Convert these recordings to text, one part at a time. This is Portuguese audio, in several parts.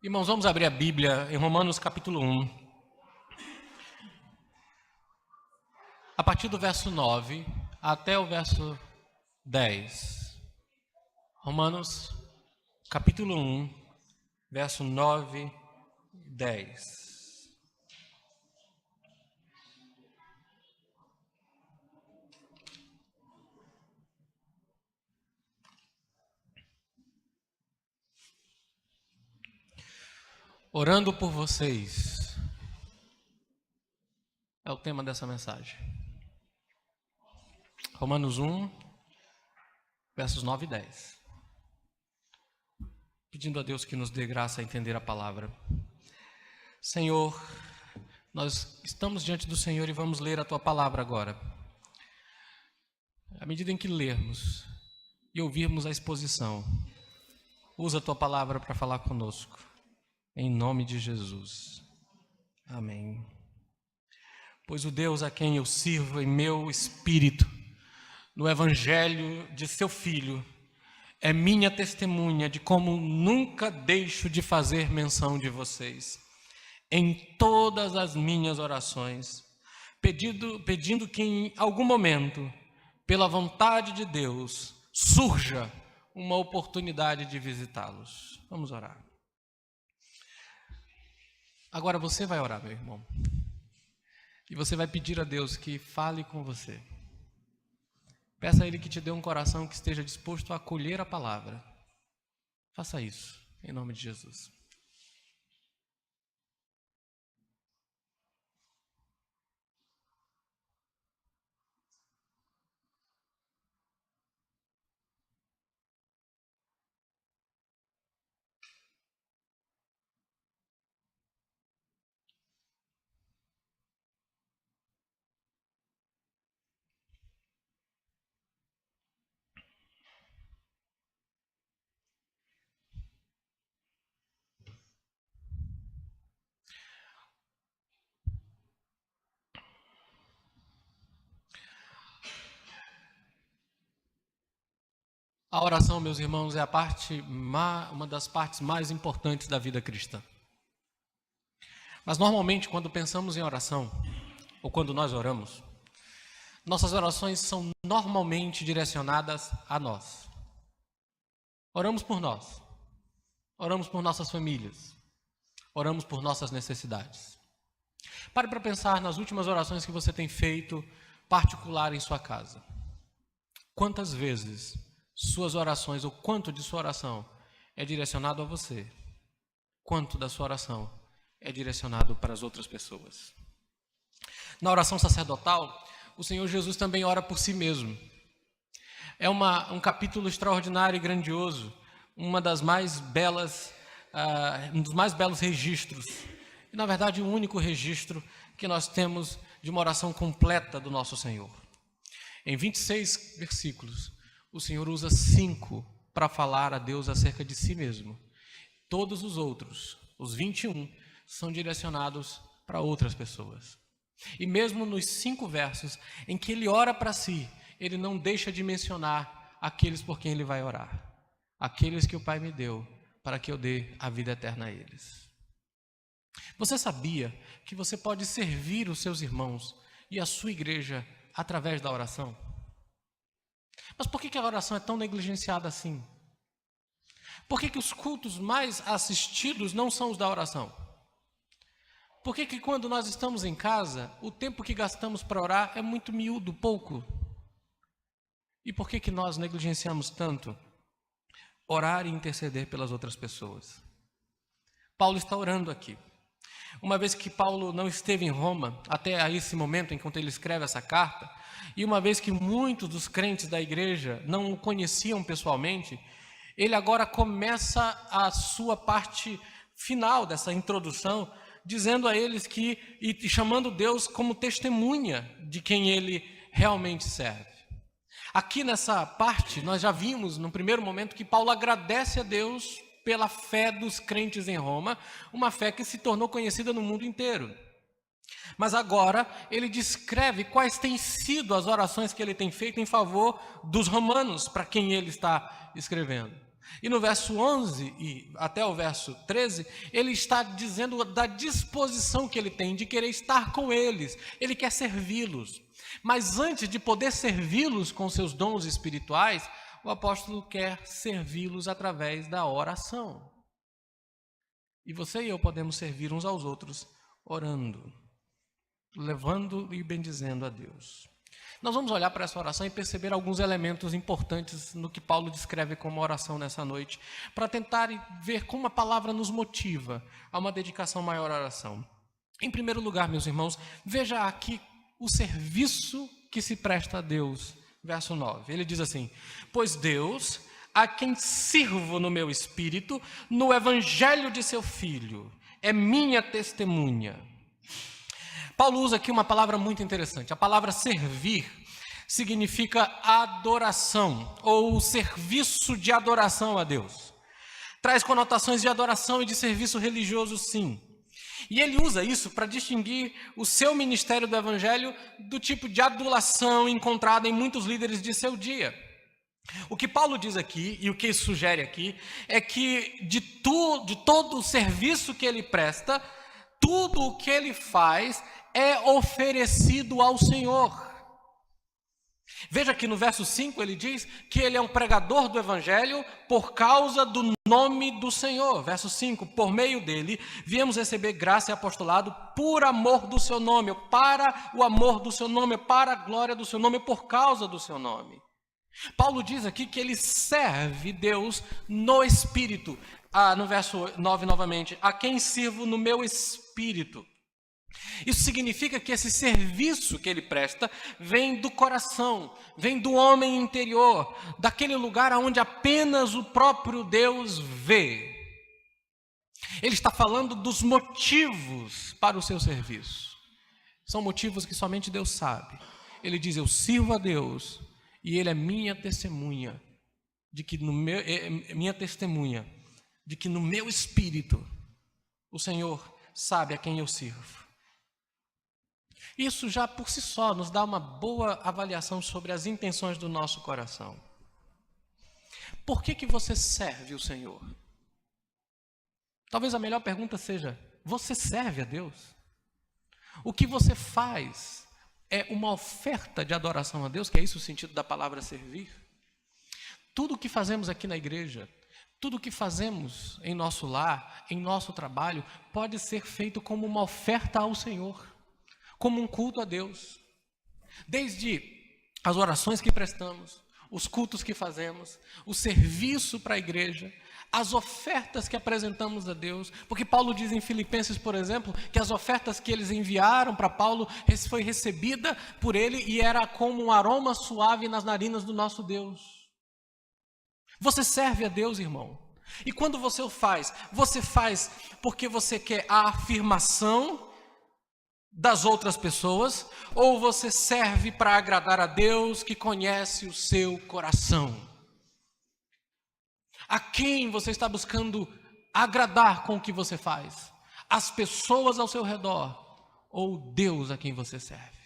Irmãos, vamos abrir a Bíblia em Romanos capítulo 1, a partir do verso 9 até o verso 10. Romanos capítulo 1, verso 9 e 10. Orando por vocês é o tema dessa mensagem. Romanos 1, versos 9 e 10. Pedindo a Deus que nos dê graça a entender a palavra. Senhor, nós estamos diante do Senhor e vamos ler a Tua palavra agora. À medida em que lermos e ouvirmos a exposição, usa a Tua palavra para falar conosco. Em nome de Jesus. Amém. Pois o Deus a quem eu sirvo em meu espírito, no Evangelho de seu Filho, é minha testemunha de como nunca deixo de fazer menção de vocês, em todas as minhas orações, pedindo que em algum momento, pela vontade de Deus, surja uma oportunidade de visitá-los. Vamos orar. Agora você vai orar, meu irmão, e você vai pedir a Deus que fale com você. Peça a Ele que te dê um coração que esteja disposto a acolher a palavra. Faça isso, em nome de Jesus. A oração, meus irmãos, é uma das partes mais importantes da vida cristã. Mas normalmente, quando pensamos em oração, ou quando nós oramos, nossas orações são normalmente direcionadas a nós. Oramos por nós, oramos por nossas famílias, oramos por nossas necessidades. Pare para pensar nas últimas orações que você tem feito particular em sua casa. Quantas vezes suas orações, ou quanto de sua oração é direcionado a você? Quanto da sua oração é direcionado para as outras pessoas? Na oração sacerdotal, o Senhor Jesus também ora por si mesmo. É um capítulo extraordinário e grandioso, uma das mais belas, um dos mais belos registros, e na verdade o único registro que nós temos de uma oração completa do nosso Senhor. Em 26 versículos, o Senhor usa 5 para falar a Deus acerca de si mesmo. Todos os outros, os 21, são direcionados para outras pessoas. E mesmo nos 5 versos em que ele ora para si, ele não deixa de mencionar aqueles por quem ele vai orar. Aqueles que o Pai me deu, para que eu dê a vida eterna a eles. Você sabia que você pode servir os seus irmãos e a sua igreja através da oração? Mas por que a oração é tão negligenciada assim? Por que os cultos mais assistidos não são os da oração? Por que quando nós estamos em casa, o tempo que gastamos para orar é muito miúdo, pouco? E por que nós negligenciamos tanto orar e interceder pelas outras pessoas? Paulo está orando aqui. Uma vez que Paulo não esteve em Roma, até esse momento enquanto ele escreve essa carta, e uma vez que muitos dos crentes da igreja não o conheciam pessoalmente, ele agora começa a sua parte final dessa introdução, dizendo a eles e chamando Deus como testemunha de quem ele realmente serve. Aqui nessa parte, nós já vimos no primeiro momento que Paulo agradece a Deus pela fé dos crentes em Roma, uma fé que se tornou conhecida no mundo inteiro. Mas agora ele descreve quais têm sido as orações que ele tem feito em favor dos romanos, para quem ele está escrevendo. E no verso 11 e até o verso 13, ele está dizendo da disposição que ele tem de querer estar com eles. Ele quer servi-los. Mas antes de poder servi-los com seus dons espirituais, o apóstolo quer servi-los através da oração. E você e eu podemos servir uns aos outros orando, levando e bendizendo a Deus. Nós vamos olhar para essa oração e perceber alguns elementos importantes no que Paulo descreve como oração nessa noite, para tentar ver como a palavra nos motiva a uma dedicação maior à oração. Em primeiro lugar, meus irmãos, veja aqui o serviço que se presta a Deus. Verso 9, ele diz assim: pois Deus, a quem sirvo no meu espírito, no evangelho de seu Filho, é minha testemunha. Paulo usa aqui uma palavra muito interessante. A palavra servir significa adoração, ou serviço de adoração a Deus. Traz conotações de adoração e de serviço religioso, sim. E ele usa isso para distinguir o seu ministério do evangelho do tipo de adulação encontrada em muitos líderes de seu dia. O que Paulo diz aqui, e o que sugere aqui, é que de todo o serviço que ele presta, tudo o que ele faz é oferecido ao Senhor. Veja que no verso 5 ele diz que ele é um pregador do evangelho por causa do nome do Senhor. Verso 5, por meio dele viemos receber graça e apostolado por amor do seu nome, para o amor do seu nome, para a glória do seu nome, por causa do seu nome. Paulo diz aqui que ele serve Deus no Espírito. No verso 9 novamente, a quem sirvo no meu Espírito. Isso significa que esse serviço que ele presta vem do coração, vem do homem interior, daquele lugar onde apenas o próprio Deus vê. Ele está falando dos motivos para o seu serviço. São motivos que somente Deus sabe. Ele diz: eu sirvo a Deus e Ele é minha testemunha de que no meu espírito o Senhor sabe a quem eu sirvo. Isso já por si só nos dá uma boa avaliação sobre as intenções do nosso coração. Por que você serve o Senhor? Talvez a melhor pergunta seja: você serve a Deus? O que você faz é uma oferta de adoração a Deus, que é isso o sentido da palavra servir? Tudo o que fazemos aqui na igreja, tudo o que fazemos em nosso lar, em nosso trabalho, pode ser feito como uma oferta ao Senhor, como um culto a Deus. Desde as orações que prestamos, os cultos que fazemos, o serviço para a igreja, as ofertas que apresentamos a Deus, porque Paulo diz em Filipenses, por exemplo, que as ofertas que eles enviaram para Paulo foi recebida por ele e era como um aroma suave nas narinas do nosso Deus. Você serve a Deus, irmão. E quando você faz porque você quer a afirmação das outras pessoas, ou você serve para agradar a Deus que conhece o seu coração? A quem você está buscando agradar com o que você faz? As pessoas ao seu redor ou Deus a quem você serve?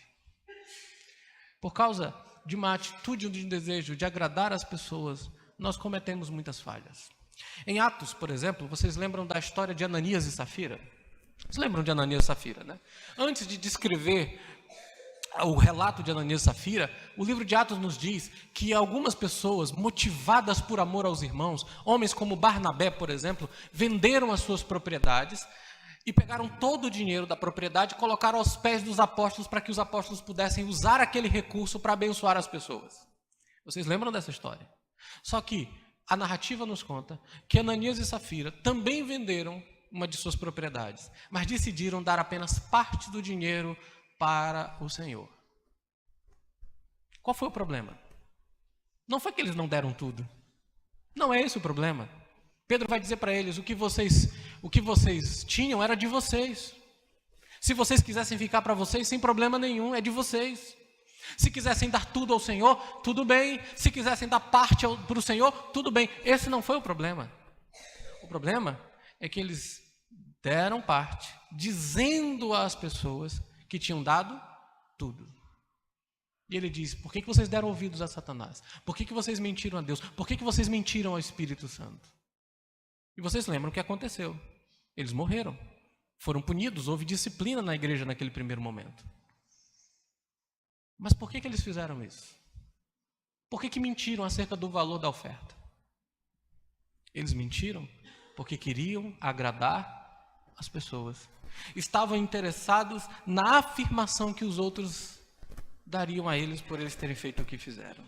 Por causa de uma atitude ou de um desejo de agradar as pessoas, nós cometemos muitas falhas. Em Atos, por exemplo, vocês lembram da história de Ananias e Safira? Vocês lembram de Ananias e Safira, né? Antes de descrever o relato de Ananias e Safira, o livro de Atos nos diz que algumas pessoas, motivadas por amor aos irmãos, homens como Barnabé, por exemplo, venderam as suas propriedades e pegaram todo o dinheiro da propriedade e colocaram aos pés dos apóstolos para que os apóstolos pudessem usar aquele recurso para abençoar as pessoas. Vocês lembram dessa história? Só que a narrativa nos conta que Ananias e Safira também venderam uma de suas propriedades, mas decidiram dar apenas parte do dinheiro para o Senhor. Qual foi o problema? Não foi que eles não deram tudo. Não é esse o problema. Pedro vai dizer para eles: o que vocês tinham era de vocês. Se vocês quisessem ficar para vocês, sem problema nenhum, é de vocês. Se quisessem dar tudo ao Senhor, tudo bem. Se quisessem dar parte para o Senhor, tudo bem. Esse não foi o problema. O problema é que eles deram parte, dizendo às pessoas que tinham dado tudo. E ele diz: por que vocês deram ouvidos a Satanás? Por que vocês mentiram a Deus? Por que vocês mentiram ao Espírito Santo? E vocês lembram o que aconteceu? Eles morreram, foram punidos, houve disciplina na igreja naquele primeiro momento. Mas por que eles fizeram isso? Por que mentiram acerca do valor da oferta? Eles mentiram porque queriam agradar as pessoas. Estavam interessados na afirmação que os outros dariam a eles por eles terem feito o que fizeram.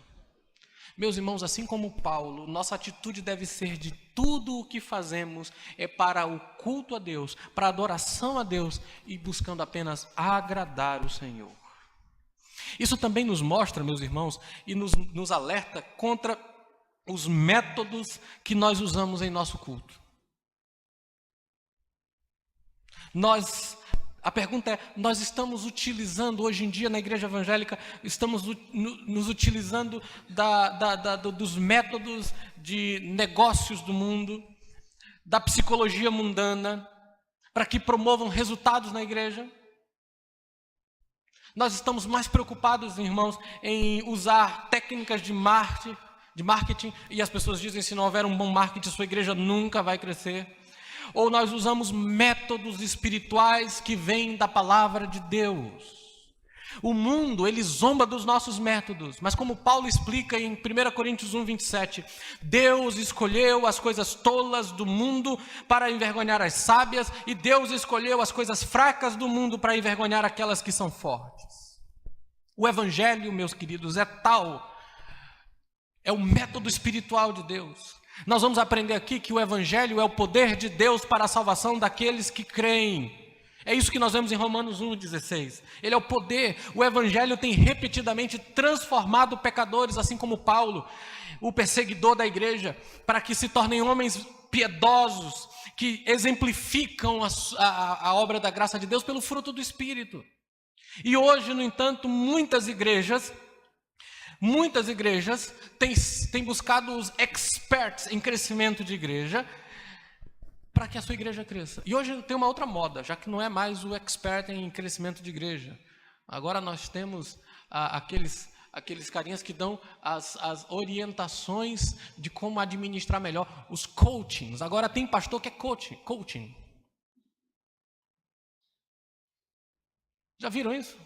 Meus irmãos, assim como Paulo, nossa atitude deve ser de tudo o que fazemos é para o culto a Deus, para a adoração a Deus e buscando apenas agradar o Senhor. Isso também nos mostra, meus irmãos, e nos alerta contra os métodos que nós usamos em nosso culto. A pergunta é, nós estamos utilizando hoje em dia na igreja evangélica, estamos nos utilizando dos métodos de negócios do mundo, da psicologia mundana, para que promovam resultados na igreja? Nós estamos mais preocupados, irmãos, em usar técnicas de marketing, e as pessoas dizem, se não houver um bom marketing, sua igreja nunca vai crescer. Ou nós usamos métodos espirituais que vêm da palavra de Deus. O mundo, ele zomba dos nossos métodos, mas como Paulo explica em 1 Coríntios 1:27, Deus escolheu as coisas tolas do mundo para envergonhar as sábias, e Deus escolheu as coisas fracas do mundo para envergonhar aquelas que são fortes. O evangelho, meus queridos, é o método espiritual de Deus. Nós vamos aprender aqui que o evangelho é o poder de Deus para a salvação daqueles que creem. É isso que nós vemos em Romanos 1:16. Ele é o poder. O evangelho tem repetidamente transformado pecadores, assim como Paulo, o perseguidor da igreja, para que se tornem homens piedosos, que exemplificam a obra da graça de Deus pelo fruto do Espírito. E hoje, no entanto, muitas igrejas têm buscado os experts em crescimento de igreja, para que a sua igreja cresça. E hoje tem uma outra moda, já que não é mais o expert em crescimento de igreja. Agora nós temos aqueles carinhas que dão as orientações de como administrar melhor, os coachings. Agora tem pastor que é coaching. Já viram isso?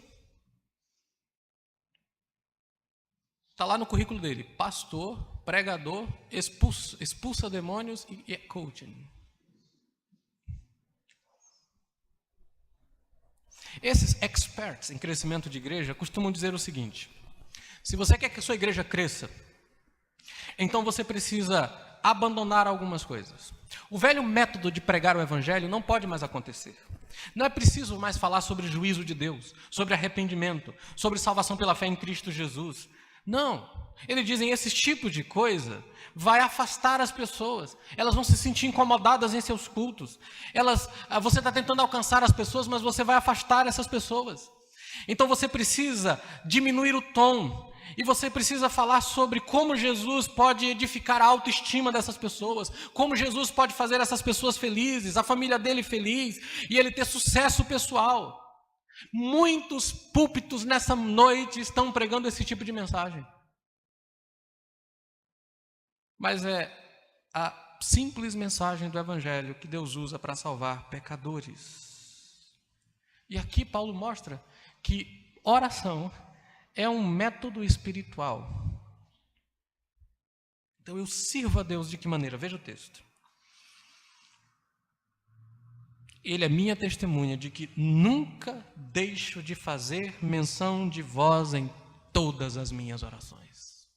Está lá no currículo dele, pastor, pregador, expulsa demônios e é coaching. Esses experts em crescimento de igreja costumam dizer o seguinte: se você quer que a sua igreja cresça, então você precisa abandonar algumas coisas. O velho método de pregar o evangelho não pode mais acontecer. Não é preciso mais falar sobre juízo de Deus, sobre arrependimento, sobre salvação pela fé em Cristo Jesus. Não, eles dizem, esse tipo de coisa vai afastar as pessoas, elas vão se sentir incomodadas em seus cultos, você está tentando alcançar as pessoas, mas você vai afastar essas pessoas. Então você precisa diminuir o tom, e você precisa falar sobre como Jesus pode edificar a autoestima dessas pessoas, como Jesus pode fazer essas pessoas felizes, a família dele feliz, e ele ter sucesso pessoal. Muitos púlpitos nessa noite estão pregando esse tipo de mensagem. Mas é a simples mensagem do evangelho que Deus usa para salvar pecadores. E aqui Paulo mostra que oração é um método espiritual. Então eu sirvo a Deus de que maneira? Veja o texto. Ele é minha testemunha de que nunca deixo de fazer menção de vós em todas as minhas orações.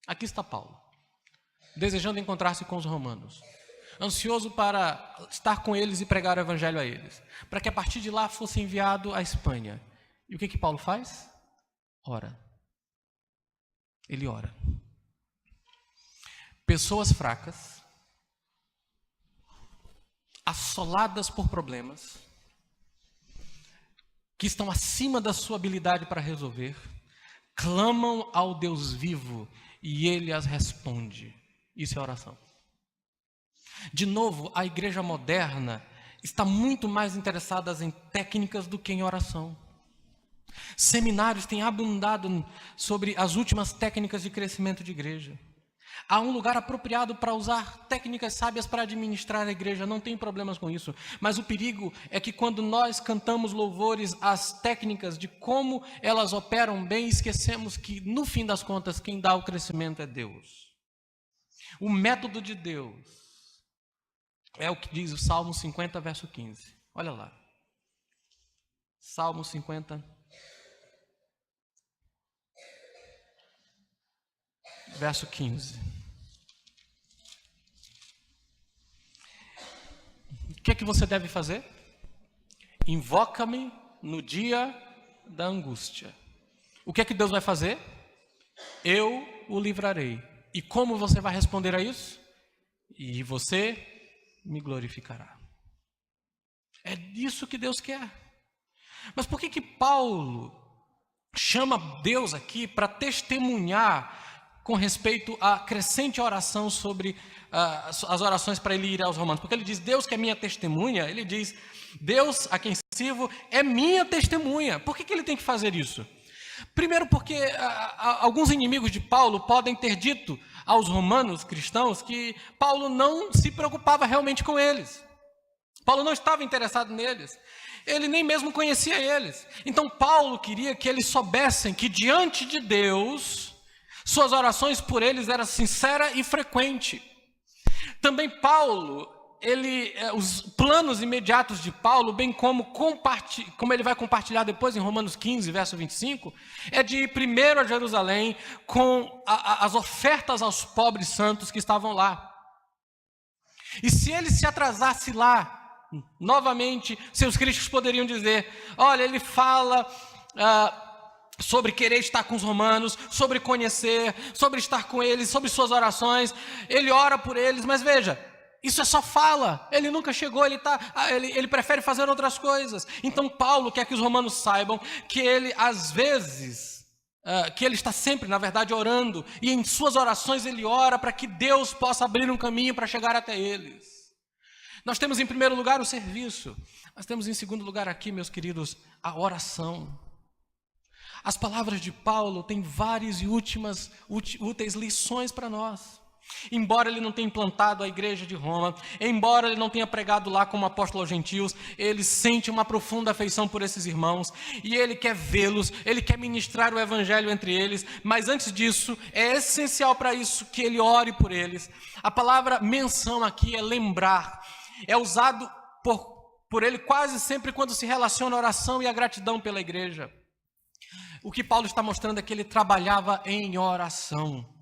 Aqui está Paulo, desejando encontrar-se com os romanos, ansioso para estar com eles e pregar o evangelho a eles, para que a partir de lá fosse enviado à Espanha. E o que Paulo faz? Ora. Ele ora. Pessoas fracas, assoladas por problemas, que estão acima da sua habilidade para resolver, clamam ao Deus vivo e Ele as responde. Isso é oração. De novo, a igreja moderna está muito mais interessada em técnicas do que em oração. Seminários têm abundado sobre as últimas técnicas de crescimento de igreja. Há um lugar apropriado para usar técnicas sábias para administrar a igreja, não tem problemas com isso. Mas o perigo é que quando nós cantamos louvores às técnicas de como elas operam bem, esquecemos que, no fim das contas, quem dá o crescimento é Deus. O método de Deus é o que diz o Salmo 50, verso 15. Olha lá. Salmo 50, verso 15. O que é que você deve fazer? Invoca-me no dia da angústia. O que é que Deus vai fazer? Eu o livrarei. E como você vai responder a isso? E você me glorificará. É disso que Deus quer. Mas por que Paulo chama Deus aqui para testemunhar com respeito à crescente oração sobre as orações para ele ir aos romanos? Porque ele diz, Deus que é minha testemunha, ele diz, Deus a quem sirvo é minha testemunha. Por que ele tem que fazer isso? Primeiro porque alguns inimigos de Paulo podem ter dito aos romanos cristãos que Paulo não se preocupava realmente com eles. Paulo não estava interessado neles. Ele nem mesmo conhecia eles. Então Paulo queria que eles soubessem que diante de Deus, suas orações por eles eram sinceras e frequentes. Também Paulo, os planos imediatos de Paulo, bem como ele vai compartilhar depois em Romanos 15, verso 25, é de ir primeiro a Jerusalém com as ofertas aos pobres santos que estavam lá. E se ele se atrasasse lá, novamente, seus críticos poderiam dizer, olha, ele fala sobre querer estar com os romanos, sobre conhecer, sobre estar com eles, sobre suas orações, ele ora por eles, mas veja, isso é só fala, ele nunca chegou, ele prefere fazer outras coisas. Então Paulo quer que os romanos saibam que ele, às vezes, que ele está sempre, na verdade, orando, e em suas orações ele ora para que Deus possa abrir um caminho para chegar até eles. Nós temos em primeiro lugar o serviço, nós temos em segundo lugar aqui, meus queridos, a oração. As palavras de Paulo têm várias e úteis lições para nós. Embora ele não tenha implantado a igreja de Roma, embora ele não tenha pregado lá como apóstolo aos gentios, ele sente uma profunda afeição por esses irmãos, e ele quer vê-los, ele quer ministrar o evangelho entre eles, mas antes disso, é essencial para isso que ele ore por eles. A palavra menção aqui é lembrar, é usado por ele quase sempre quando se relaciona a oração e a gratidão pela igreja. O que Paulo está mostrando é que ele trabalhava em oração.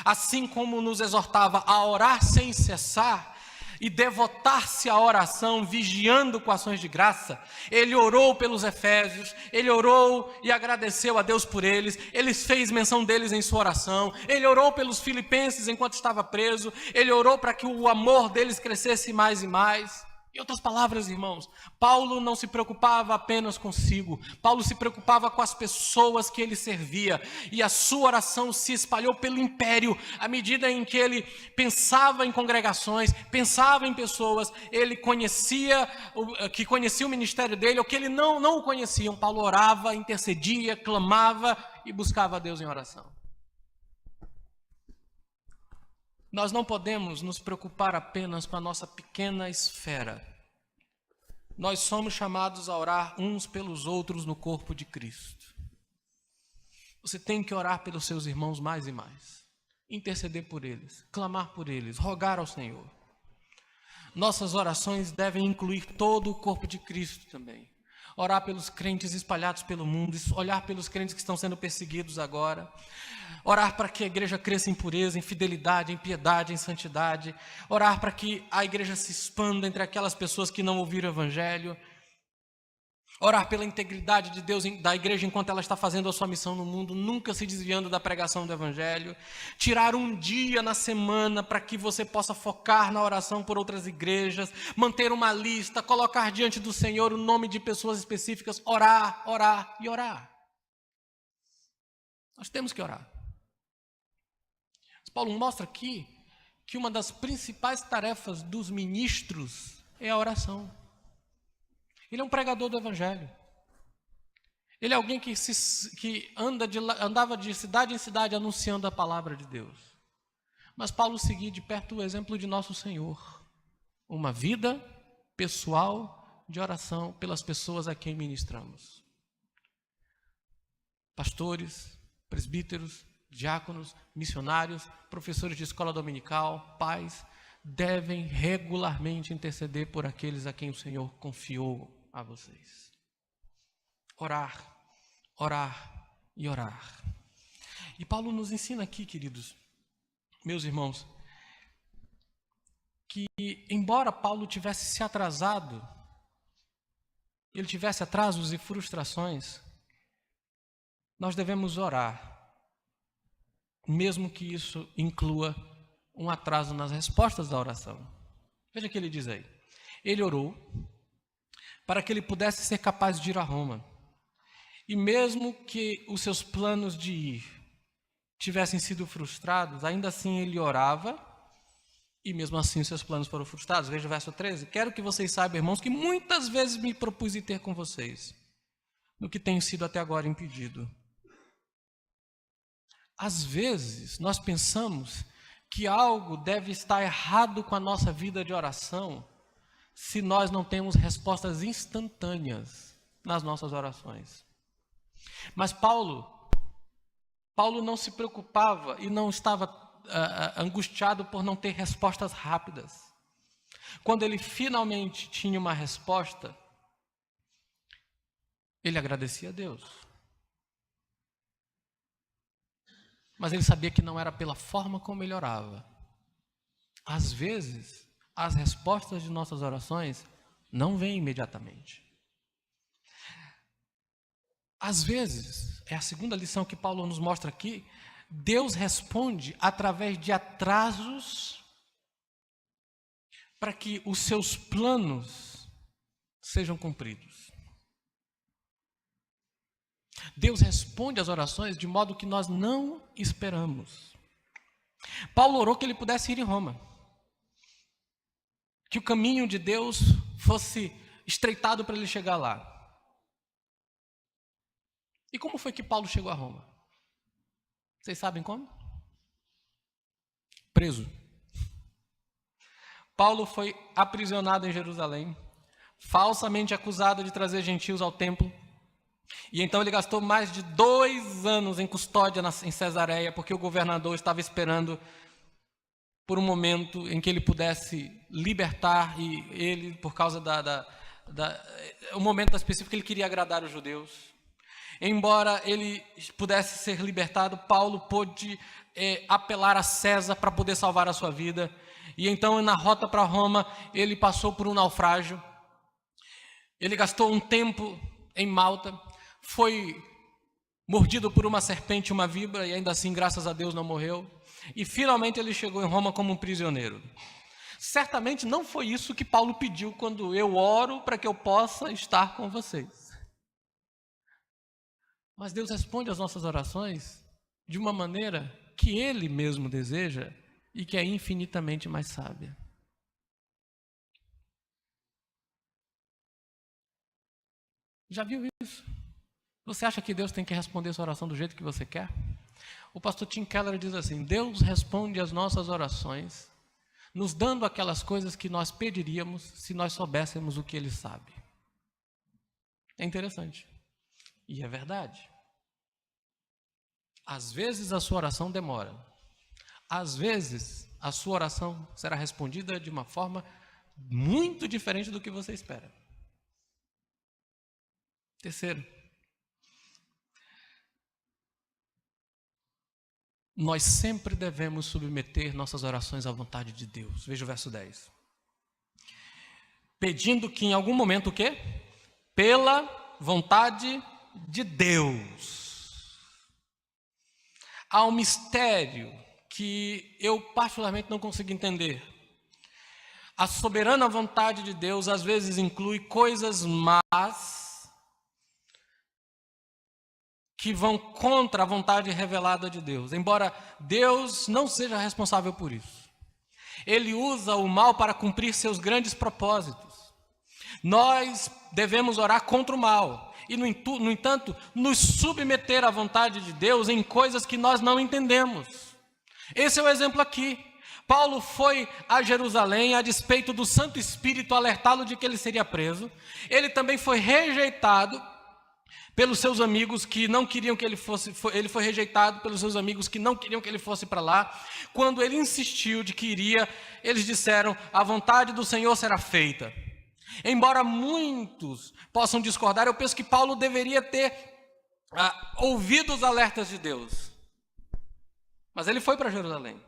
Assim como nos exortava a orar sem cessar e devotar-se à oração, vigiando com ações de graça, ele orou pelos efésios, ele orou e agradeceu a Deus por eles, ele fez menção deles em sua oração, ele orou pelos filipenses enquanto estava preso, ele orou para que o amor deles crescesse mais e mais. Em outras palavras, irmãos, Paulo não se preocupava apenas consigo, Paulo se preocupava com as pessoas que ele servia, e a sua oração se espalhou pelo império, à medida em que ele pensava em congregações, pensava em pessoas, ele conhecia o ministério dele, ou que ele não o conheciam. Paulo orava, intercedia, clamava e buscava a Deus em oração. Nós não podemos nos preocupar apenas com a nossa pequena esfera. Nós somos chamados a orar uns pelos outros no corpo de Cristo. Você tem que orar pelos seus irmãos mais e mais. Interceder por eles, clamar por eles, rogar ao Senhor. Nossas orações devem incluir todo o corpo de Cristo também. Orar pelos crentes espalhados pelo mundo, olhar pelos crentes que estão sendo perseguidos agora. Orar para que a igreja cresça em pureza, em fidelidade, em piedade, em santidade. Orar para que a igreja se expanda entre aquelas pessoas que não ouviram o evangelho. Orar pela integridade de Deus, da igreja enquanto ela está fazendo a sua missão no mundo, nunca se desviando da pregação do evangelho. Tirar um dia na semana para que você possa focar na oração por outras igrejas. Manter uma lista, colocar diante do Senhor o nome de pessoas específicas. Orar, orar e orar. Nós temos que orar. Paulo mostra aqui que uma das principais tarefas dos ministros é a oração. Ele é um pregador do evangelho. Ele é alguém que andava de cidade em cidade anunciando a palavra de Deus. Mas Paulo seguia de perto o exemplo de nosso Senhor. Uma vida pessoal de oração pelas pessoas a quem ministramos. Pastores, presbíteros, diáconos, missionários, professores de escola dominical, pais, devem regularmente interceder por aqueles a quem o Senhor confiou a vocês. Orar, orar e orar. E Paulo nos ensina aqui, queridos, meus irmãos, que embora Paulo tivesse se atrasado, ele tivesse atrasos e frustrações, nós devemos orar, mesmo que isso inclua um atraso nas respostas da oração. Veja o que ele diz aí. Ele orou para que ele pudesse ser capaz de ir a Roma. E mesmo que os seus planos de ir tivessem sido frustrados, ainda assim ele orava, e mesmo assim os seus planos foram frustrados. Veja o verso 13. Quero que vocês saibam, irmãos, que muitas vezes me propus ir ter com vocês, no que tenho sido até agora impedido. Às vezes, nós pensamos que algo deve estar errado com a nossa vida de oração se nós não temos respostas instantâneas nas nossas orações. Mas Paulo não se preocupava e não estava angustiado por não ter respostas rápidas. Quando ele finalmente tinha uma resposta, ele agradecia a Deus. Mas ele sabia que não era pela forma como ele orava. Às vezes, as respostas de nossas orações não vêm imediatamente. Às vezes, é a segunda lição que Paulo nos mostra aqui, Deus responde através de atrasos para que os seus planos sejam cumpridos. Deus responde às orações de modo que nós não esperamos. Paulo orou que ele pudesse ir em Roma, que o caminho de Deus fosse estreitado para ele chegar lá. E como foi que Paulo chegou a Roma? Vocês sabem como? Preso. Paulo foi aprisionado em Jerusalém, falsamente acusado de trazer gentios ao templo. E então ele gastou mais de 2 anos em custódia em Cesareia, porque o governador estava esperando por um momento em que ele pudesse libertar, e ele, por causa o momento específico, ele queria agradar os judeus. Embora ele pudesse ser libertado, Paulo pôde apelar a César para poder salvar a sua vida. E então, na rota para Roma, ele passou por um naufrágio. Ele gastou um tempo em Malta, foi mordido por uma serpente, uma víbora, e ainda assim, graças a Deus, não morreu. E finalmente ele chegou em Roma como um prisioneiro. Certamente não foi isso que Paulo pediu quando eu oro para que eu possa estar com vocês. Mas Deus responde às nossas orações de uma maneira que Ele mesmo deseja e que é infinitamente mais sábia. Já viu isso? Você acha que Deus tem que responder sua oração do jeito que você quer? O pastor Tim Keller diz assim: Deus responde às nossas orações, nos dando aquelas coisas que nós pediríamos se nós soubéssemos o que Ele sabe. É interessante. E é verdade. Às vezes a sua oração demora. Às vezes a sua oração será respondida de uma forma muito diferente do que você espera. Terceiro, nós sempre devemos submeter nossas orações à vontade de Deus. Veja o verso 10. Pedindo que em algum momento o quê? Pela vontade de Deus. Há um mistério que eu particularmente não consigo entender. A soberana vontade de Deus às vezes inclui coisas más que vão contra a vontade revelada de Deus, embora Deus não seja responsável por isso. Ele usa o mal para cumprir seus grandes propósitos. Nós devemos orar contra o mal e, no entanto, nos submeter à vontade de Deus em coisas que nós não entendemos. Esse é o exemplo aqui. Paulo foi a Jerusalém a despeito do Santo Espírito alertá-lo de que ele seria preso. Ele também foi rejeitado pelos seus amigos que não queriam que ele fosse, ele foi rejeitado pelos seus amigos que não queriam que ele fosse para lá. Quando ele insistiu de que iria, eles disseram: a vontade do Senhor será feita. Embora muitos possam discordar, eu penso que Paulo deveria ter ouvido os alertas de Deus. Mas ele foi para Jerusalém,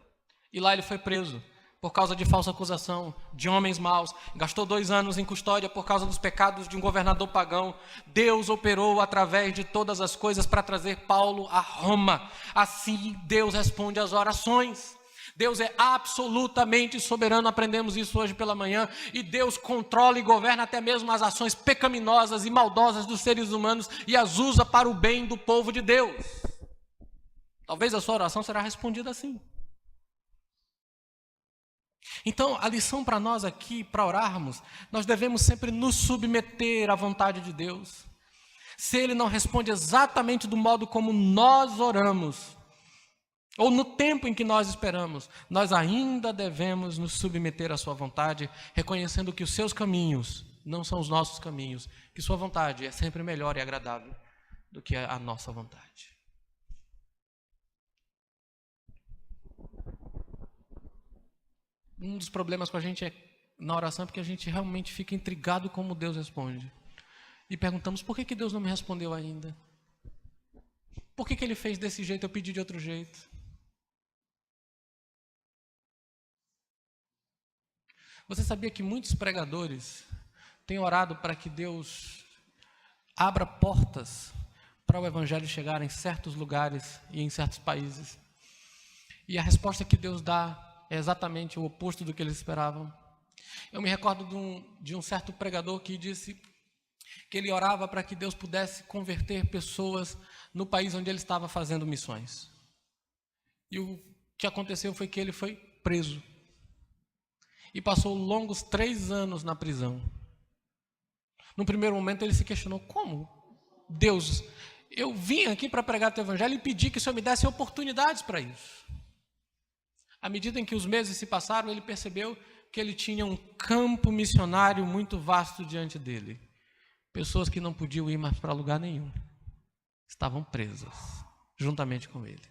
e lá ele foi preso por causa de falsa acusação, de homens maus. Gastou 2 anos em custódia por causa dos pecados de um governador pagão. Deus operou através de todas as coisas para trazer Paulo a Roma. Assim Deus responde às orações. Deus é absolutamente soberano, aprendemos isso hoje pela manhã, e Deus controla e governa até mesmo as ações pecaminosas e maldosas dos seres humanos e as usa para o bem do povo de Deus. Talvez a sua oração será respondida assim. Então, a lição para nós aqui, para orarmos, nós devemos sempre nos submeter à vontade de Deus. Se Ele não responde exatamente do modo como nós oramos, ou no tempo em que nós esperamos, nós ainda devemos nos submeter à sua vontade, reconhecendo que os seus caminhos não são os nossos caminhos, que sua vontade é sempre melhor e agradável do que a nossa vontade. Um dos problemas com a gente na oração é porque a gente realmente fica intrigado como Deus responde. E perguntamos: por que Deus não me respondeu ainda? Por que Ele fez desse jeito, eu pedi de outro jeito? Você sabia que muitos pregadores têm orado para que Deus abra portas para o Evangelho chegar em certos lugares e em certos países? E a resposta que Deus dá é exatamente o oposto do que eles esperavam. Eu me recordo de um certo pregador que disse que ele orava para que Deus pudesse converter pessoas no país onde ele estava fazendo missões. E o que aconteceu foi que ele foi preso. E passou longos 3 anos na prisão. No primeiro momento ele se questionou: como? Deus, eu vim aqui para pregar o teu evangelho e pedi que o Senhor me desse oportunidades para isso. À medida em que os meses se passaram, ele percebeu que ele tinha um campo missionário muito vasto diante dele. Pessoas que não podiam ir mais para lugar nenhum. Estavam presas, juntamente com ele.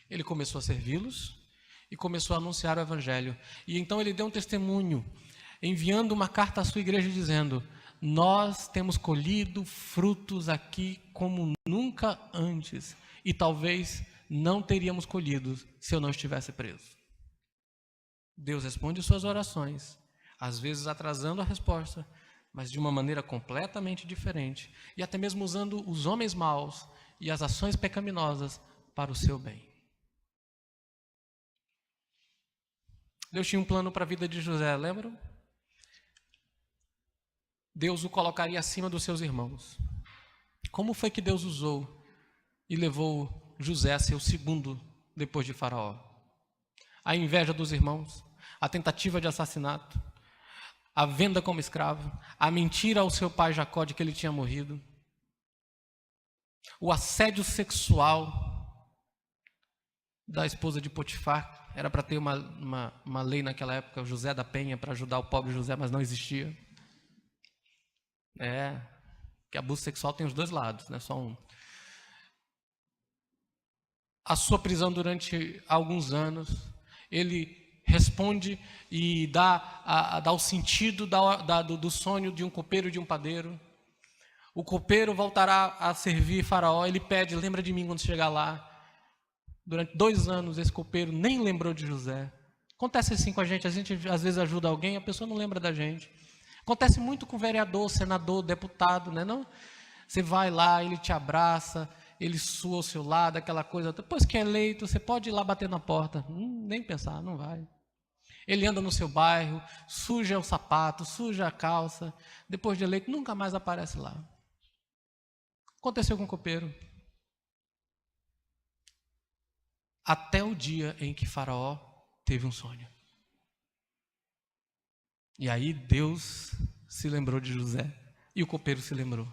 Ele começou a servi-los e começou a anunciar o evangelho. E então ele deu um testemunho, enviando uma carta à sua igreja dizendo: nós temos colhido frutos aqui como nunca antes. E talvez não teríamos colhido se eu não estivesse preso. Deus responde suas orações, às vezes atrasando a resposta, mas de uma maneira completamente diferente, e até mesmo usando os homens maus e as ações pecaminosas para o seu bem. Deus tinha um plano para a vida de José, lembram? Deus o colocaria acima dos seus irmãos. Como foi que Deus usou e levou José a ser o segundo depois de Faraó? A inveja dos irmãos, a tentativa de assassinato, a venda como escravo, a mentira ao seu pai Jacó de que ele tinha morrido, o assédio sexual da esposa de Potifar. Era para ter uma lei naquela época, José da Penha, para ajudar o pobre José, mas não existia. Que abuso sexual tem os dois lados, não é só um. A sua prisão durante alguns anos, ele responde e dá o sentido do sonho de um copeiro e de um padeiro. O copeiro voltará a servir Faraó, ele pede: lembra de mim quando chegar lá. Durante 2 anos esse copeiro nem lembrou de José. Acontece assim com a gente às vezes ajuda alguém, a pessoa não lembra da gente. Acontece muito com vereador, senador, deputado, né? Não? Você vai lá, ele te abraça, ele sua ao seu lado, aquela coisa. Depois que é eleito, você pode ir lá bater na porta. Nem pensar, não vai. Ele anda no seu bairro, suja o sapato, suja a calça. Depois de eleito, nunca mais aparece lá. Aconteceu com o copeiro. Até o dia em que Faraó teve um sonho. E aí Deus se lembrou de José. E o copeiro se lembrou.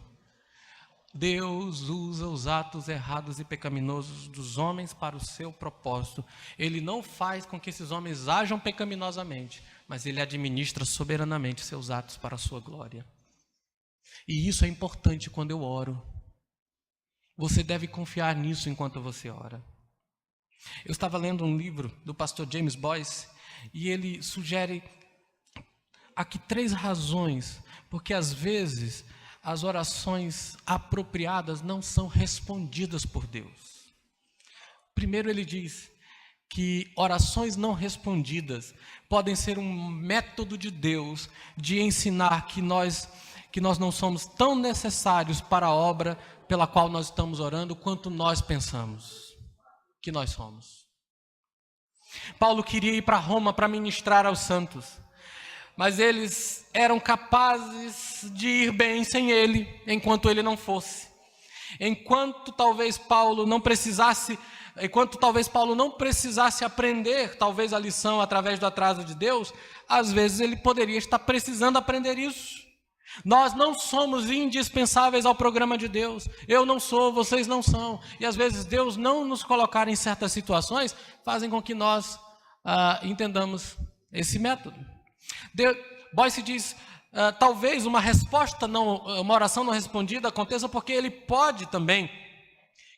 Deus usa os atos errados e pecaminosos dos homens para o seu propósito. Ele não faz com que esses homens ajam pecaminosamente, mas Ele administra soberanamente seus atos para a sua glória. E isso é importante quando eu oro. Você deve confiar nisso enquanto você ora. Eu estava lendo um livro do pastor James Boyce e ele sugere aqui 3 razões, porque às vezes as orações apropriadas não são respondidas por Deus. Primeiro, ele diz que orações não respondidas podem ser um método de Deus de ensinar que nós não somos tão necessários para a obra pela qual nós estamos orando quanto nós pensamos que nós somos. Paulo queria ir para Roma para ministrar aos santos, mas eles eram capazes de ir bem sem ele, enquanto ele não fosse. Enquanto talvez Paulo não precisasse aprender, talvez a lição através do atraso de Deus, às vezes ele poderia estar precisando aprender isso. Nós não somos indispensáveis ao programa de Deus. Eu não sou, vocês não são. E às vezes Deus não nos colocar em certas situações fazem com que nós entendamos esse método. Boyce diz, talvez uma oração não respondida aconteça porque ele pode também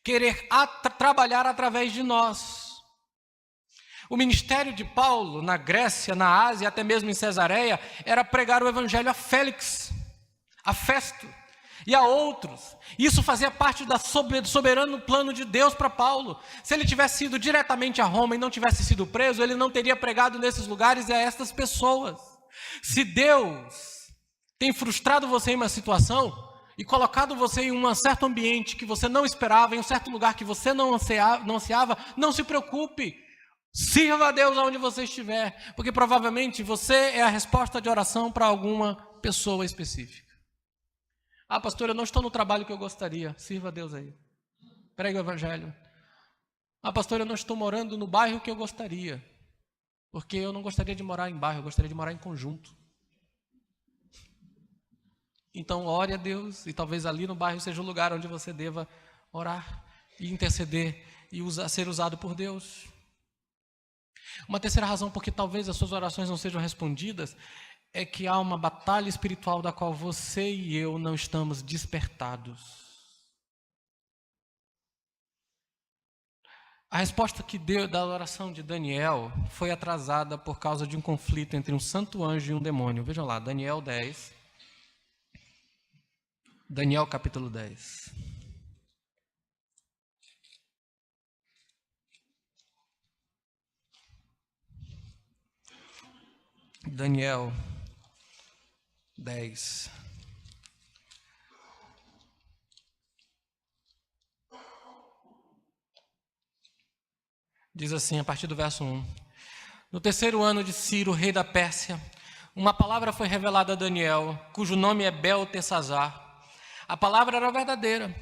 querer trabalhar através de nós. O ministério de Paulo na Grécia, na Ásia, até mesmo em Cesareia, era pregar o evangelho a Félix, a Festo e a outros. Isso fazia parte do soberano plano de Deus para Paulo. Se ele tivesse ido diretamente a Roma e não tivesse sido preso, ele não teria pregado nesses lugares e a estas pessoas. Se Deus tem frustrado você em uma situação e colocado você em um certo ambiente que você não esperava, em um certo lugar que você não ansiava, não se preocupe. Sirva a Deus aonde você estiver, porque provavelmente você é a resposta de oração para alguma pessoa específica. Pastor, eu não estou no trabalho que eu gostaria. Sirva a Deus aí. Pregue o evangelho. Pastor, eu não estou morando no bairro que eu gostaria, porque eu não gostaria de morar em bairro, eu gostaria de morar em conjunto. Então ore a Deus, e talvez ali no bairro seja o lugar onde você deva orar e interceder e ser usado por Deus. Uma terceira razão porque talvez as suas orações não sejam respondidas é que há uma batalha espiritual da qual você e eu não estamos despertados. A resposta que deu da oração de Daniel foi atrasada por causa de um conflito entre um santo anjo e um demônio. Vejam lá, Daniel 10. Daniel capítulo 10. Daniel 10. Diz assim, a partir do verso 1. No 3º ano de Ciro, rei da Pérsia, uma palavra foi revelada a Daniel, cujo nome é Beltesazar. A palavra era verdadeira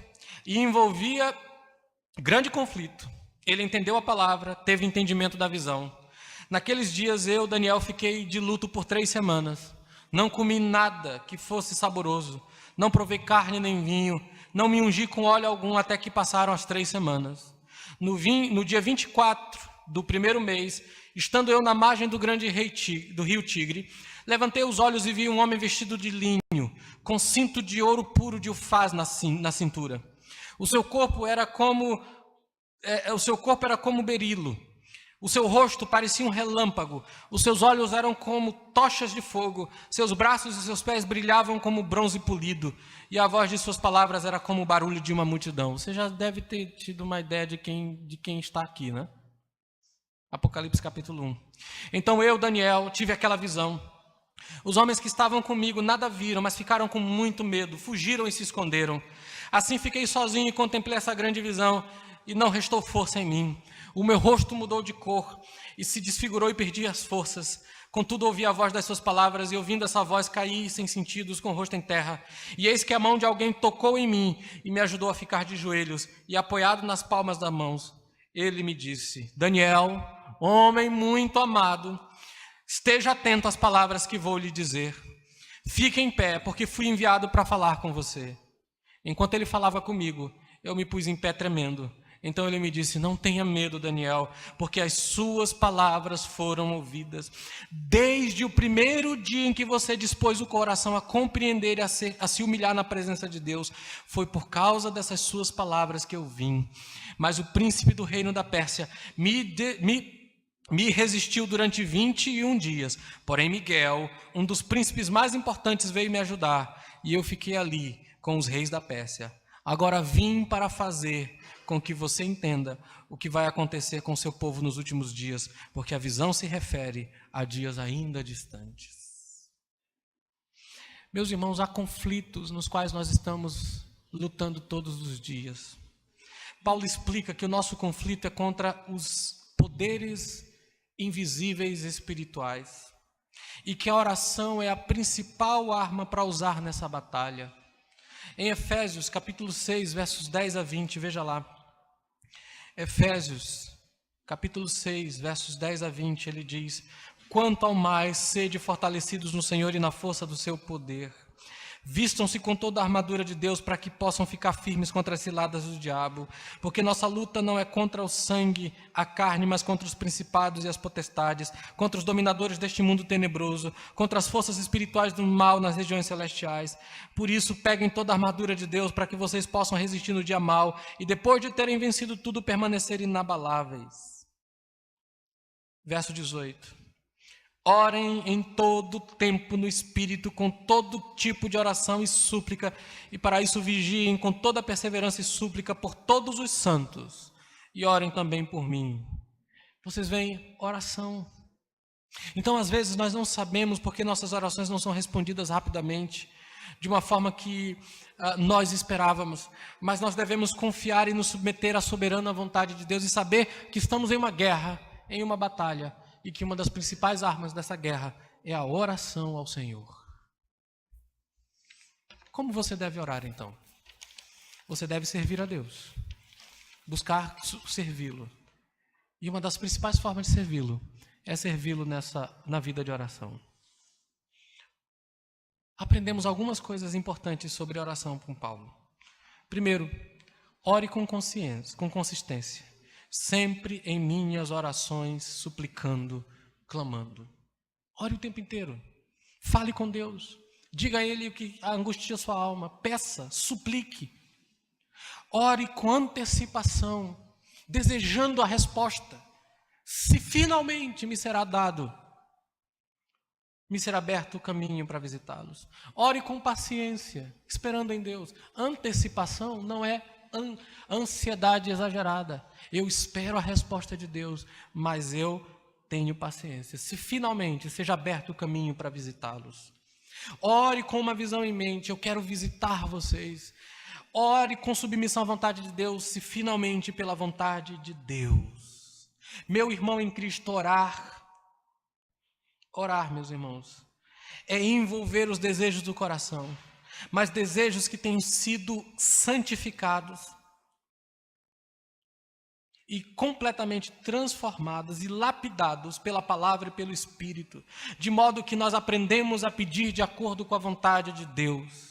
e envolvia grande conflito. Ele entendeu a palavra, teve entendimento da visão. Naqueles dias eu, Daniel, fiquei de luto por 3 semanas. Não comi nada que fosse saboroso, não provei carne nem vinho, não me ungi com óleo algum até que passaram as 3 semanas. No dia 24 do 1º mês, estando eu na margem do rio Tigre, levantei os olhos e vi um homem vestido de linho, com cinto de ouro puro de ufaz na cintura. O seu corpo era como berilo. O seu rosto parecia um relâmpago, os seus olhos eram como tochas de fogo, seus braços e seus pés brilhavam como bronze polido, e a voz de suas palavras era como o barulho de uma multidão. Você já deve ter tido uma ideia de quem está aqui, né? Apocalipse capítulo 1. Então eu, Daniel, tive aquela visão. Os homens que estavam comigo nada viram, mas ficaram com muito medo, fugiram e se esconderam. Assim fiquei sozinho e contemplei essa grande visão, e não restou força em mim. O meu rosto mudou de cor e se desfigurou e perdi as forças. Contudo, ouvi a voz das suas palavras e, ouvindo essa voz, caí sem sentidos, com o rosto em terra. E eis que a mão de alguém tocou em mim e me ajudou a ficar de joelhos e, apoiado nas palmas das mãos, ele me disse: Daniel, homem muito amado, esteja atento às palavras que vou lhe dizer. Fique em pé, porque fui enviado para falar com você. Enquanto ele falava comigo, eu me pus em pé tremendo. Então ele me disse: não tenha medo, Daniel, porque as suas palavras foram ouvidas. Desde o primeiro dia em que você dispôs o coração a compreender e a se humilhar na presença de Deus, foi por causa dessas suas palavras que eu vim. Mas o príncipe do reino da Pérsia me resistiu durante 21 dias. Porém Miguel, um dos príncipes mais importantes, veio me ajudar, e eu fiquei ali com os reis da Pérsia. Agora vim para fazer com que você entenda o que vai acontecer com seu povo nos últimos dias, porque a visão se refere a dias ainda distantes. Meus irmãos, há conflitos nos quais nós estamos lutando todos os dias. Paulo explica que o nosso conflito é contra os poderes invisíveis espirituais e que a oração é a principal arma para usar nessa batalha. Em Efésios, capítulo 6, versos 10 a 20, veja lá. Efésios, capítulo 6, versos 10 a 20, ele diz: quanto ao mais, sede fortalecidos no Senhor e na força do seu poder. Vistam-se com toda a armadura de Deus para que possam ficar firmes contra as ciladas do diabo, porque nossa luta não é contra o sangue, a carne, mas contra os principados e as potestades, contra os dominadores deste mundo tenebroso, contra as forças espirituais do mal nas regiões celestiais. Por isso, peguem toda a armadura de Deus para que vocês possam resistir no dia mau e, depois de terem vencido tudo, permanecer inabaláveis. Verso 18. Orem em todo tempo no Espírito, com todo tipo de oração e súplica, e para isso vigiem com toda perseverança e súplica por todos os santos, e orem também por mim. Vocês veem, oração. Então, às vezes, nós não sabemos porque nossas orações não são respondidas rapidamente, de uma forma que nós esperávamos, mas nós devemos confiar e nos submeter à soberana vontade de Deus e saber que estamos em uma guerra, em uma batalha, e que uma das principais armas dessa guerra é a oração ao Senhor. Como você deve orar, então? Você deve servir a Deus, buscar servi-lo. E uma das principais formas de servi-lo é servi-lo na vida de oração. Aprendemos algumas coisas importantes sobre oração com Paulo. Primeiro, ore com consciência, com consistência. Sempre em minhas orações, suplicando, clamando. Ore o tempo inteiro. Fale com Deus. Diga a Ele o que angustia sua alma. Peça, suplique. Ore com antecipação, desejando a resposta. Se finalmente me será dado, me será aberto o caminho para visitá-los. Ore com paciência, esperando em Deus. Antecipação não é ansiedade exagerada. Eu espero a resposta de Deus, mas eu tenho paciência. Se finalmente seja aberto o caminho para visitá-los. Ore com uma visão em mente: eu quero visitar vocês. Ore com submissão à vontade de Deus, se finalmente pela vontade de Deus. Meu irmão em Cristo, orar, meus irmãos, é envolver os desejos do coração, mas desejos que têm sido santificados e completamente transformados e lapidados pela palavra e pelo Espírito, de modo que nós aprendemos a pedir de acordo com a vontade de Deus.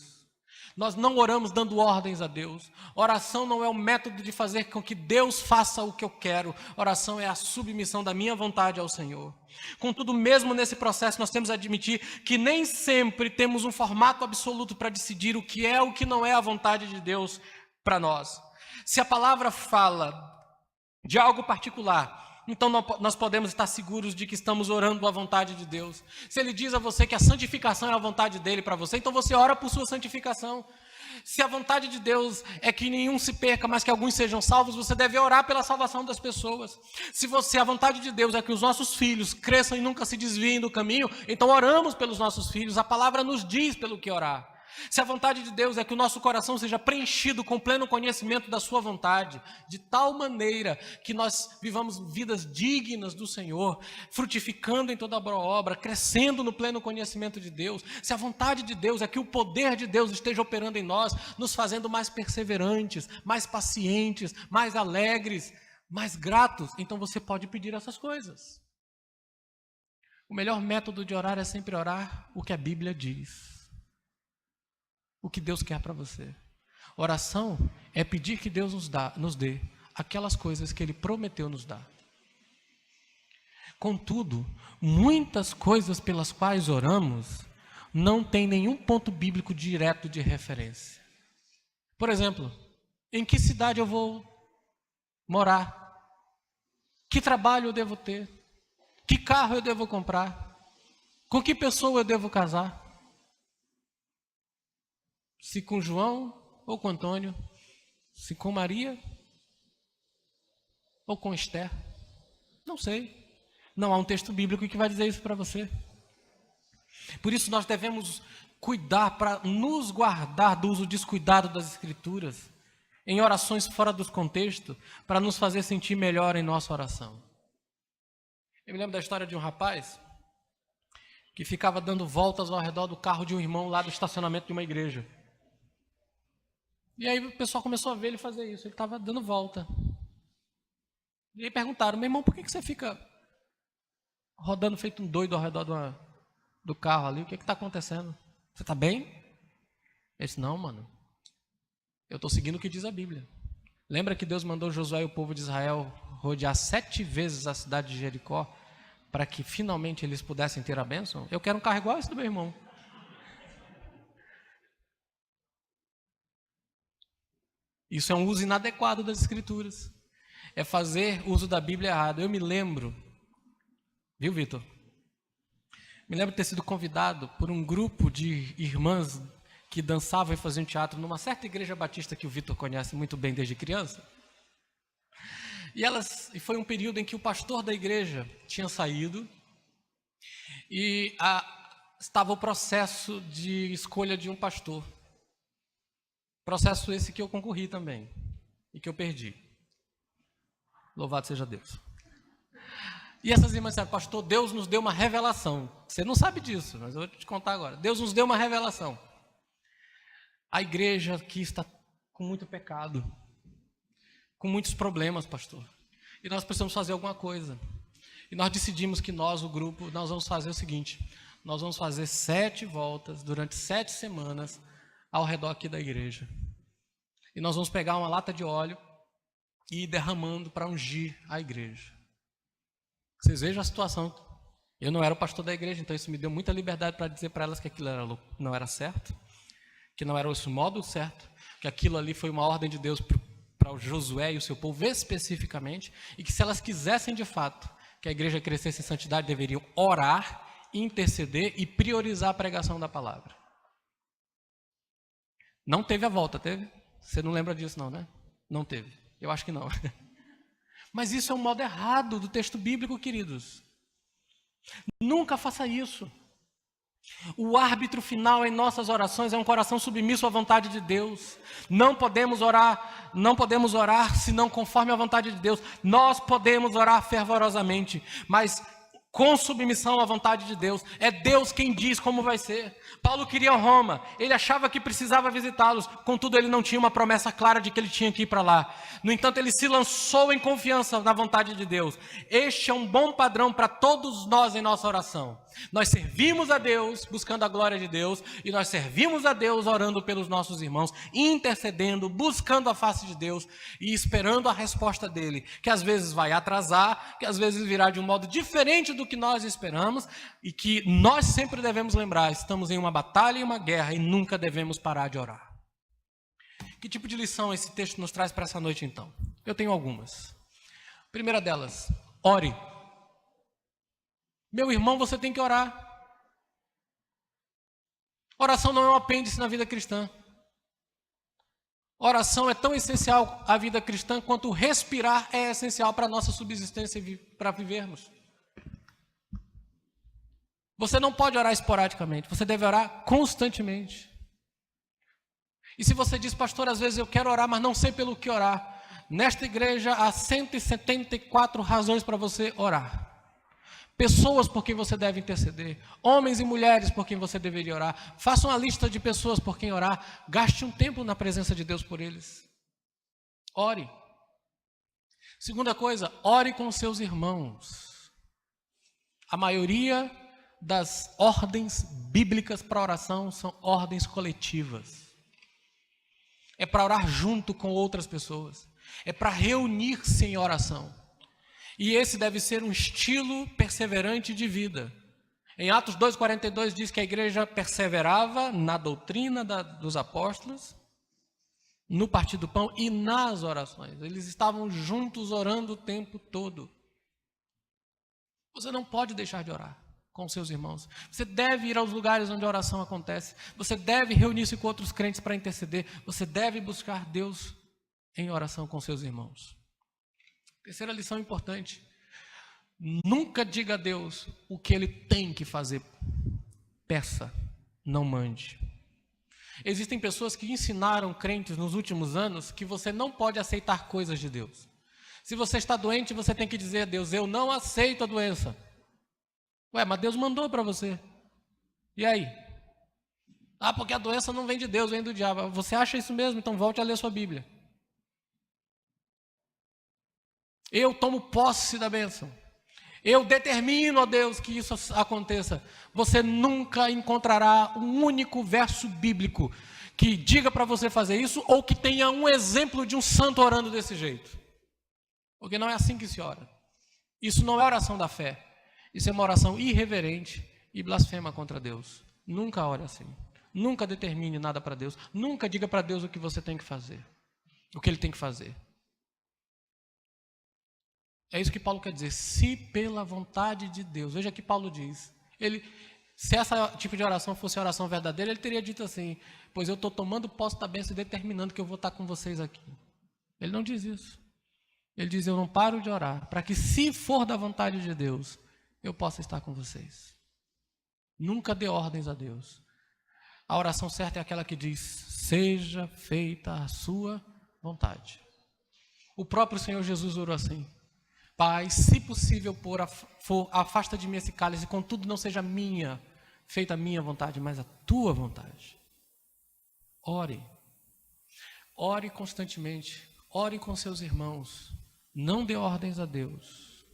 Nós não oramos dando ordens a Deus. Oração não é o método de fazer com que Deus faça o que eu quero. Oração é a submissão da minha vontade ao Senhor. Contudo, mesmo nesse processo, nós temos que admitir que nem sempre temos um formato absoluto para decidir o que é ou o que não é a vontade de Deus para nós. Se a palavra fala de algo particular, então nós podemos estar seguros de que estamos orando a vontade de Deus. Se Ele diz a você que a santificação é a vontade dele para você, então você ora por sua santificação. Se a vontade de Deus é que nenhum se perca, mas que alguns sejam salvos, você deve orar pela salvação das pessoas. Se a vontade de Deus é que os nossos filhos cresçam e nunca se desviem do caminho, então oramos pelos nossos filhos. A palavra nos diz pelo que orar. Se a vontade de Deus é que o nosso coração seja preenchido com pleno conhecimento da sua vontade, de tal maneira que nós vivamos vidas dignas do Senhor, frutificando em toda a boa obra, crescendo no pleno conhecimento de Deus. Se a vontade de Deus é que o poder de Deus esteja operando em nós, nos fazendo mais perseverantes, mais pacientes, mais alegres, mais gratos, então você pode pedir essas coisas. O melhor método de orar é sempre orar o que a Bíblia diz. O que Deus quer para você. Oração é pedir que Deus nos dê aquelas coisas que Ele prometeu nos dar. Contudo, muitas coisas pelas quais oramos não tem nenhum ponto bíblico direto de referência. Por exemplo, em que cidade eu vou morar? Que trabalho eu devo ter? Que carro eu devo comprar? Com que pessoa eu devo casar? Se com João ou com Antônio? Se com Maria ou com Esther? Não sei. Não há um texto bíblico que vai dizer isso para você. Por isso nós devemos cuidar para nos guardar do uso descuidado das Escrituras, em orações fora do contexto, para nos fazer sentir melhor em nossa oração. Eu me lembro da história de um rapaz que ficava dando voltas ao redor do carro de um irmão lá do estacionamento de uma igreja. E aí o pessoal começou a ver ele fazer isso, ele estava dando volta. E aí perguntaram: meu irmão, por que você fica rodando feito um doido ao redor do carro ali? O que está acontecendo? Você está bem? Ele disse: não, mano, eu estou seguindo o que diz a Bíblia. Lembra que Deus mandou Josué e o povo de Israel rodear 7 vezes a cidade de Jericó para que finalmente eles pudessem ter a bênção? Eu quero um carro igual esse do meu irmão. Isso é um uso inadequado das Escrituras. É fazer uso da Bíblia errado. Eu me lembro, viu, Vitor? Me lembro de ter sido convidado por um grupo de irmãs que dançavam e faziam teatro numa certa igreja batista que o Vitor conhece muito bem desde criança. E foi um período em que o pastor da igreja tinha saído e estava o processo de escolha de um pastor. Processo esse que eu concorri também e que eu perdi. Louvado seja Deus. E essas irmãs disseram: pastor, Deus nos deu uma revelação. Você não sabe disso, mas eu vou te contar agora. Deus nos deu uma revelação. A igreja aqui está com muito pecado, com muitos problemas, pastor. E nós precisamos fazer alguma coisa. E nós decidimos que nós, o grupo, nós vamos fazer o seguinte: nós vamos fazer 7 voltas durante 7 semanas ao redor aqui da igreja. E nós vamos pegar uma lata de óleo e ir derramando para ungir a igreja. Vocês vejam a situação. Eu não era o pastor da igreja, então isso me deu muita liberdade para dizer para elas que aquilo não era certo, que não era o modo certo, que aquilo ali foi uma ordem de Deus para o Josué e o seu povo especificamente, e que se elas quisessem de fato que a igreja crescesse em santidade, deveriam orar, interceder e priorizar a pregação da palavra. Não teve a volta, teve? Você não lembra disso não, né? Não teve. Eu acho que não. Mas isso é um modo errado do texto bíblico, queridos. Nunca faça isso. O árbitro final em nossas orações é um coração submisso à vontade de Deus. Não podemos orar senão conforme a vontade de Deus. Nós podemos orar fervorosamente, mas com submissão à vontade de Deus. É Deus quem diz como vai ser. Paulo queria Roma, ele achava que precisava visitá-los, contudo ele não tinha uma promessa clara de que ele tinha que ir para lá. No entanto, ele se lançou em confiança na vontade de Deus. Este é um bom padrão para todos nós em nossa oração. Nós servimos a Deus buscando a glória de Deus, e nós servimos a Deus orando pelos nossos irmãos, intercedendo, buscando a face de Deus e esperando a resposta dele, que às vezes vai atrasar, que às vezes virá de um modo diferente do que nós esperamos, e que nós sempre devemos lembrar: estamos em uma batalha e uma guerra e nunca devemos parar de orar. Que tipo de lição esse texto nos traz para essa noite então? Eu tenho algumas. Primeira delas, ore. Meu irmão, você tem que orar. Oração não é um apêndice na vida cristã. Oração é tão essencial à vida cristã quanto respirar é essencial para a nossa subsistência e para vivermos. Você não pode orar esporadicamente, você deve orar constantemente. E se você diz: pastor, às vezes eu quero orar, mas não sei pelo que orar. Nesta igreja há 174 razões para você orar. Pessoas por quem você deve interceder, homens e mulheres por quem você deveria orar. Faça uma lista de pessoas por quem orar, gaste um tempo na presença de Deus por eles. Ore. Segunda coisa, ore com seus irmãos. A maioria das ordens bíblicas para oração são ordens coletivas. É para orar junto com outras pessoas. É para reunir-se em oração. E esse deve ser um estilo perseverante de vida. Em Atos 2,42 diz que a igreja perseverava na doutrina dos apóstolos, no partir do pão e nas orações. Eles estavam juntos orando o tempo todo. Você não pode deixar de orar com seus irmãos. Você deve ir aos lugares onde a oração acontece. Você deve reunir-se com outros crentes para interceder. Você deve buscar Deus em oração com seus irmãos. Terceira lição importante. Nunca diga a Deus o que Ele tem que fazer. Peça, não mande. Existem pessoas que ensinaram crentes nos últimos anos que você não pode aceitar coisas de Deus. Se você está doente, você tem que dizer a Deus, eu não aceito a doença. Ué, mas Deus mandou para você. E aí? Ah, porque a doença não vem de Deus, vem do diabo. Você acha isso mesmo? Então volte a ler sua Bíblia. Eu tomo posse da bênção. Eu determino, ó Deus, que isso aconteça. Você nunca encontrará um único verso bíblico que diga para você fazer isso ou que tenha um exemplo de um santo orando desse jeito. Porque não é assim que se ora. Isso não é oração da fé. Isso é uma oração irreverente e blasfema contra Deus. Nunca ore assim. Nunca determine nada para Deus. Nunca diga para Deus o que você tem que fazer. O que Ele tem que fazer. É isso que Paulo quer dizer. Se pela vontade de Deus. Veja que Paulo diz. Se esse tipo de oração fosse a oração verdadeira, ele teria dito assim, pois eu estou tomando posse da bênção e determinando que eu vou estar com vocês aqui. Ele não diz isso. Ele diz, eu não paro de orar, para que se for da vontade de Deus, eu possa estar com vocês. Nunca dê ordens a Deus. A oração certa é aquela que diz, seja feita a sua vontade. O próprio Senhor Jesus orou assim, Pai, se possível afasta de mim esse cálice, contudo não seja feita a minha vontade, mas a tua vontade. Ore. Ore constantemente. Ore com seus irmãos. Não dê ordens a Deus.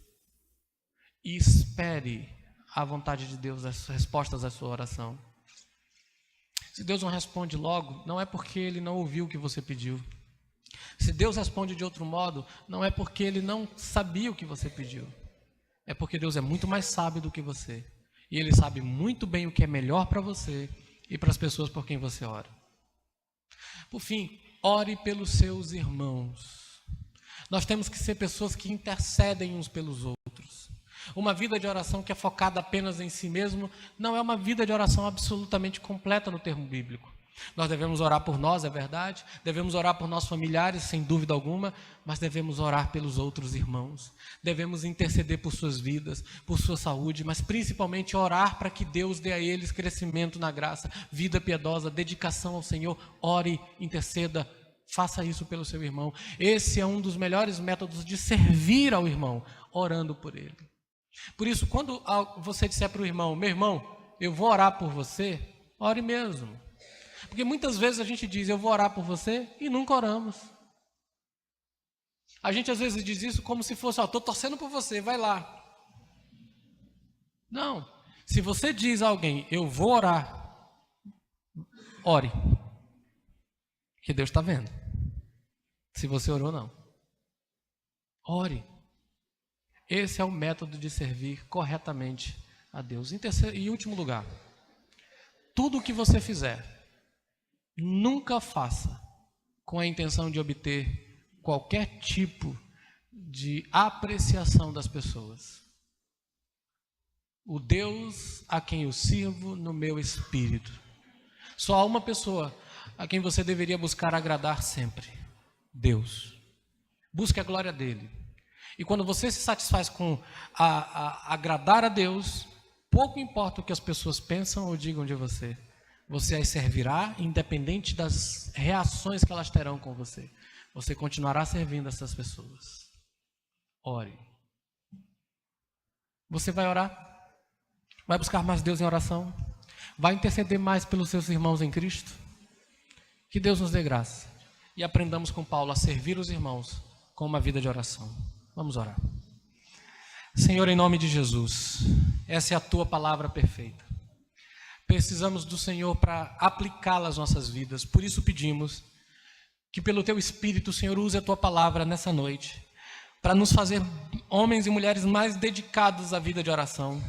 E espere a vontade de Deus, as respostas à sua oração. Se Deus não responde logo, não é porque Ele não ouviu o que você pediu. Se Deus responde de outro modo, não é porque Ele não sabia o que você pediu. É porque Deus é muito mais sábio do que você. E Ele sabe muito bem o que é melhor para você e para as pessoas por quem você ora. Por fim, ore pelos seus irmãos. Nós temos que ser pessoas que intercedem uns pelos outros. Uma vida de oração que é focada apenas em si mesmo não é uma vida de oração absolutamente completa no termo bíblico. Nós devemos orar por nós, é verdade, devemos orar por nossos familiares, sem dúvida alguma, mas devemos orar pelos outros irmãos, devemos interceder por suas vidas, por sua saúde, mas principalmente orar para que Deus dê a eles crescimento na graça, vida piedosa, dedicação ao Senhor. Ore, interceda, faça isso pelo seu irmão. Esse é um dos melhores métodos de servir ao irmão, orando por ele. Por isso, quando você disser para o irmão, meu irmão, eu vou orar por você, ore mesmo. Porque muitas vezes a gente diz, eu vou orar por você, e nunca oramos. A gente às vezes diz isso como se fosse, estou torcendo por você, vai lá. Não. Se você diz a alguém, eu vou orar, ore. Que Deus está vendo. Se você orou ou não. Ore. Esse é o método de servir corretamente a Deus. Em último lugar, tudo o que você fizer, nunca faça com a intenção de obter qualquer tipo de apreciação das pessoas. O Deus a quem eu sirvo no meu espírito. Só há uma pessoa a quem você deveria buscar agradar sempre. Deus. Busque a glória dele. E quando você se satisfaz com agradar a Deus, pouco importa o que as pessoas pensam ou digam de você. Você as servirá, independente das reações que elas terão com você. Você continuará servindo essas pessoas. Ore. Você vai orar? Vai buscar mais Deus em oração? Vai interceder mais pelos seus irmãos em Cristo? Que Deus nos dê graça. E aprendamos com Paulo a servir os irmãos com uma vida de oração. Vamos orar. Senhor, em nome de Jesus, essa é a tua palavra perfeita. Precisamos do Senhor para aplicá-la às nossas vidas. Por isso pedimos, que pelo Teu Espírito, Senhor, use a Tua palavra nessa noite, para nos fazer homens e mulheres mais dedicados à vida de oração,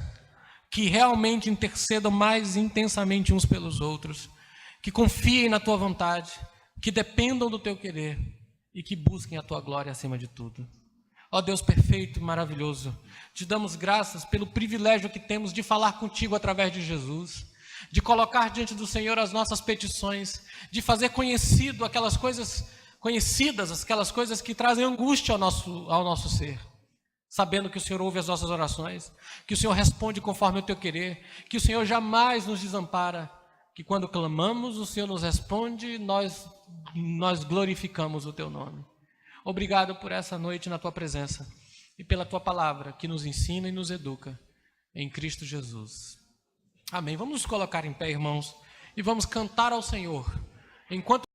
que realmente intercedam mais intensamente uns pelos outros, que confiem na Tua vontade, que dependam do Teu querer e que busquem a Tua glória acima de tudo. Ó Deus perfeito e maravilhoso, te damos graças pelo privilégio que temos de falar contigo através de Jesus, de colocar diante do Senhor as nossas petições, de fazer conhecido aquelas coisas conhecidas, aquelas coisas que trazem angústia ao nosso ser, sabendo que o Senhor ouve as nossas orações, que o Senhor responde conforme o Teu querer, que o Senhor jamais nos desampara, que quando clamamos o Senhor nos responde e nós glorificamos o Teu nome. Obrigado por essa noite na Tua presença e pela Tua palavra que nos ensina e nos educa em Cristo Jesus. Amém. Vamos nos colocar em pé, irmãos, e vamos cantar ao Senhor enquanto